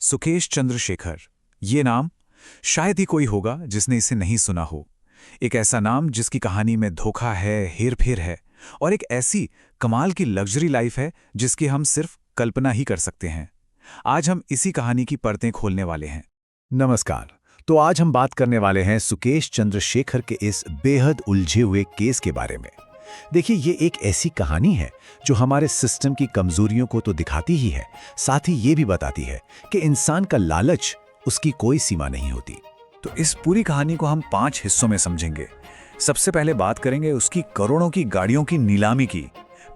सुकेश चंद्रशेखर, ये नाम शायद ही कोई होगा जिसने इसे नहीं सुना हो। एक ऐसा नाम जिसकी कहानी में धोखा है, हेरफेर है और एक ऐसी कमाल की लग्जरी लाइफ है जिसकी हम सिर्फ कल्पना ही कर सकते हैं। आज हम इसी कहानी की परतें खोलने वाले हैं। नमस्कार। तो आज हम बात करने वाले हैं सुकेश चंद्रशेखर के इस बेहद उलझे हुए केस के बारे में। देखिए, ये एक ऐसी कहानी है जो हमारे सिस्टम की कमजोरियों को तो दिखाती ही है, साथ ही ये भी बताती है कि इंसान का लालच, उसकी कोई सीमा नहीं होती। तो इस पूरी कहानी को हम 5 हिस्सों में समझेंगे। सबसे पहले बात करेंगे उसकी करोड़ों की गाड़ियों की नीलामी की,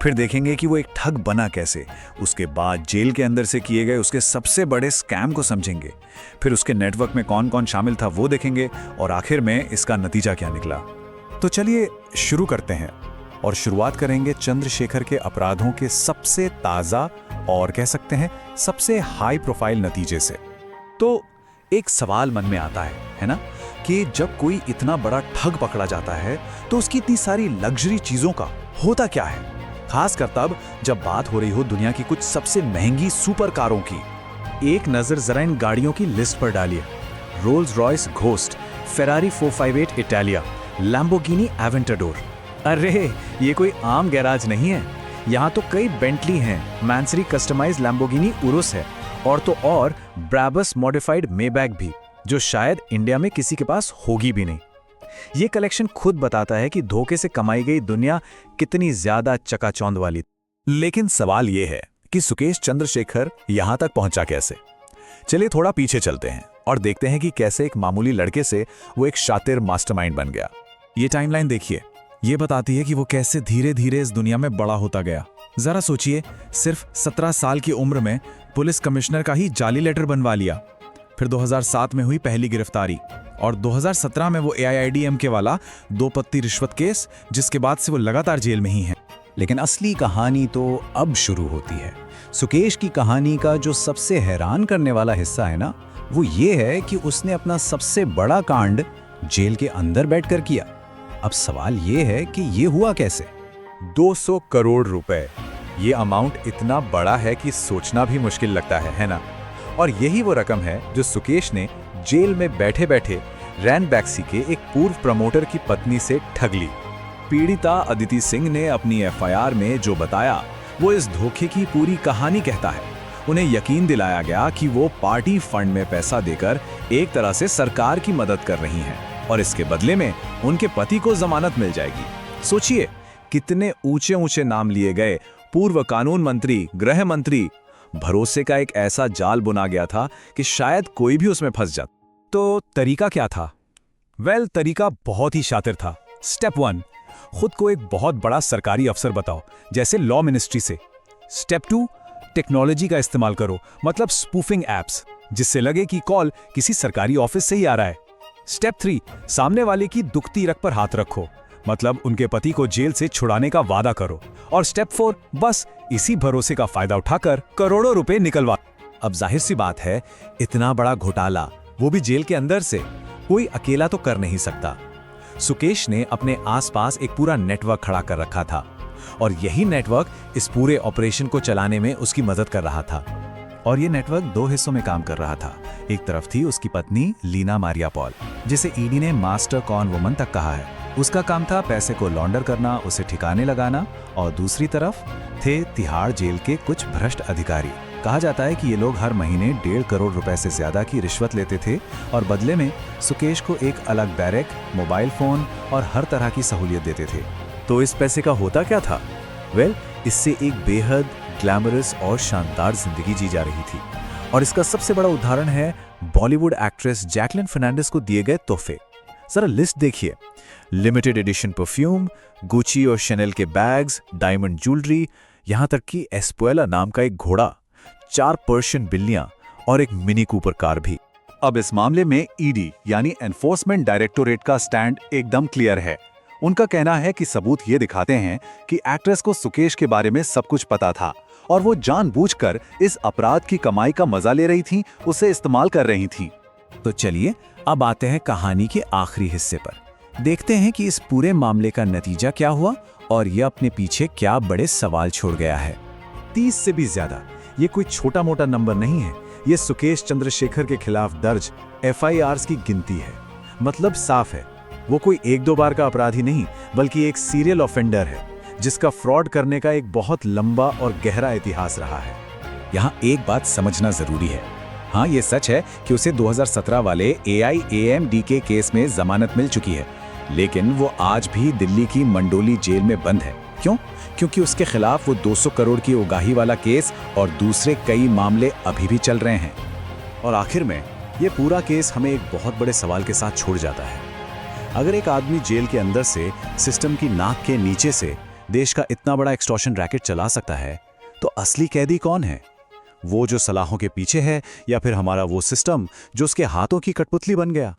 फिर देखेंगे कि वो एक ठग बना कैसे, उसके बाद जेल के अंदर से किए गए उसके सबसे बड़े स्कैम को समझेंगे, फिर उसके नेटवर्क में कौन कौन शामिल था वो देखेंगे और आखिर में इसका नतीजा क्या निकला। तो चलिए शुरू करते हैं और शुरुआत करेंगे चंद्रशेखर के अपराधों के सबसे ताज़ा और कह सकते हैं सबसे हाई प्रोफाइल नतीजे से। तो एक सवाल मन में आता है ना, कि जब कोई इतना बड़ा ठग पकड़ा जाता है तो उसकी इतनी सारी लग्जरी चीज़ों का होता क्या है, खासकर तब जब बात हो रही हो दुनिया की कुछ सबसे महंगी सुपर कारों की। एक नज़र जरा इन गाड़ियों की लिस्ट पर डालिए। Rolls Royce ghost, Ferrari 458 Italia, Lamborghini Aventador. अरे ये कोई आम गैराज नहीं है, यहाँ तो कई बेंटली हैं, मैंसरी कस्टमाइज लैम्बोर्गिनी उरुस है और तो और ब्राबस मॉडिफाइड मेबैक भी, जो शायद इंडिया में किसी के पास होगी भी नहीं। ये कलेक्शन खुद बताता है कि धोखे से कमाई गई दुनिया कितनी ज्यादा चकाचौंध वाली। लेकिन सवाल ये है कि सुकेश चंद्रशेखर यहां तक पहुंचा कैसे। चलिए थोड़ा पीछे चलते हैं और देखते हैं कि कैसे एक मामूली लड़के से वो एक शातिर मास्टरमाइंड बन गया। ये टाइमलाइन देखिए, ये बताती है कि वो कैसे धीरे धीरे इस दुनिया में बड़ा होता गया। जरा सोचिए, सिर्फ 17 साल की उम्र में पुलिस कमिश्नर का ही जाली लेटर बनवा लिया, फिर 2007 में हुई पहली गिरफ्तारी और 2017 में वो AIIDMK वाला 2 पत्ती रिश्वत केस, जिसके बाद से वो लगातार जेल में ही है। लेकिन असली कहानी तो अब शुरू होती है। सुकेश की कहानी का जो सबसे हैरान करने वाला हिस्सा है ना, वो ये है कि उसने अपना सबसे बड़ा कांड जेल के अंदर बैठकर किया। अब सवाल ये है कि ये हुआ कैसे। 200 करोड़ रुपए, ये अमाउंट इतना बड़ा है कि सोचना भी मुश्किल लगता है ना। और यही वो रकम है जो सुकेश ने जेल में बैठे बैठे रैन बैक्सी के एक पूर्व प्रमोटर की पत्नी से ठग ली। पीड़िता अदिति सिंह ने अपनी FIR में जो बताया वो इस धोखे की पूरी कहानी कहता है। उन्हें यकीन दिलाया गया कि वो पार्टी फंड में पैसा देकर एक तरह से सरकार की मदद कर रही हैं और इसके बदले में उनके पति को जमानत मिल जाएगी। सोचिए, कितने ऊंचे ऊंचे नाम लिए गए, पूर्व कानून मंत्री, गृह मंत्री। भरोसे का एक ऐसा जाल बुना गया था कि शायद कोई भी उसमें फंस जाता। तो तरीका क्या था? तरीका बहुत ही शातिर था। स्टेप 1, खुद को एक बहुत बड़ा सरकारी अफसर बताओ, जैसे लॉ मिनिस्ट्री से। स्टेप 2, टेक्नोलॉजी का इस्तेमाल करो, मतलब स्पूफिंग एप्स, जिससे लगे कि कॉल किसी सरकारी ऑफिस से ही आ रहा है। स्टेप 3, सामने वाले की दुखती रग पर हाथ रखो, मतलब उनके पति को जेल से छुड़ाने का वादा करो। और स्टेप 4, बस इसी भरोसे का फायदा उठाकर करोड़ों रुपए निकलवा। अब जाहिर सी बात है, इतना बड़ा घोटाला, वो भी जेल के अंदर से, कोई अकेला तो कर नहीं सकता। सुकेश ने अपने आसपास एक पूरा नेटवर्क खड़ा कर रखा था और यही नेटवर्क इस पूरे ऑपरेशन को चलाने में उसकी मदद कर रहा था। और ये नेटवर्क 2 हिस्सों में काम कर रहा था। एक तरफ थी उसकी पत्नी लीना मारिया पॉल, जिसे ईडी ने मास्टर कॉन वुमन तक कहा है। उसका काम था पैसे को लॉन्डर करना, उसे ठिकाने लगाना। और दूसरी तरफ थे तिहाड़ जेल के कुछ भ्रष्ट अधिकारी। कहा जाता है कि ये लोग हर महीने 1.5 करोड़ रुपए से ज्यादा की रिश्वत लेते थे और बदले में सुकेश को एक अलग बैरक, मोबाइल फोन और हर तरह की सहूलियत देते थे। तो इस पैसे का होता क्या था? इससे एक बेहद ग्लैमरस और शानदार जिंदगी जी जा रही थी। और इसका सबसे बड़ा उदाहरण है बॉलीवुड एक्ट्रेस जैकलिन फर्नांडिस को दिए गए तोहफे। जरा लिस्ट देखिए। लिमिटेड एडिशन परफ्यूम, गुची और शनेल के बैग्स, डायमंड ज्वेलरी, यहाँ तक कि एस्पुएला नाम का एक घोड़ा, 4 पर्शियन बिल्लियां और एक मिनी कूपर कार भी। अब इस मामले में ईडी यानी एनफोर्समेंट डायरेक्टोरेट का स्टैंड एकदम क्लियर है। उनका कहना है कि सबूत ये दिखाते हैं कि एक्ट्रेस को सुकेश के बारे में सब कुछ पता था और वो जानबूझकर इस अपराध की कमाई का मजा ले रही थी, उसे इस्तेमाल कर रही थी। तो चलिए अब आते हैं कहानी के आखिरी हिस्से पर। देखते हैं कि इस पूरे मामले का नतीजा क्या हुआ और यह अपने पीछे क्या बड़े सवाल छोड़ गया है। 30 से भी ज्यादा, ये कोई छोटा मोटा नंबर नहीं है। ये सुकेश चंद्रशेखर के खिलाफ दर्ज FIRs की गिनती है। मतलब साफ है, वो कोई एक दो बार का अपराधी नहीं, बल्कि एक सीरियल ऑफेंडर है जिसका फ्रॉड करने का एक बहुत लंबा और गहरा इतिहास रहा है। यहाँ एक बात समझना जरूरी है। हाँ, ये सच है कि उसे 2017 वाले AIAMDK केस में जमानत मिल चुकी है, लेकिन वो आज भी दिल्ली की मंडोली जेल में बंद है। क्यों? क्योंकि उसके खिलाफ वो 200 करोड़ की उगाही वाला केस और दूसरे कई मामले अभी भी चल रहे हैं। और आखिर में ये पूरा केस हमें एक बहुत बड़े सवाल के साथ छोड़ जाता है। अगर एक आदमी जेल के अंदर से सिस्टम की नाक के नीचे से देश का इतना बड़ा एक्सटॉर्शन रैकेट चला सकता है, तो असली कैदी कौन है? वो जो सलाहों के पीछे है, या फिर हमारा वो सिस्टम जो उसके हाथों की कठपुतली बन गया?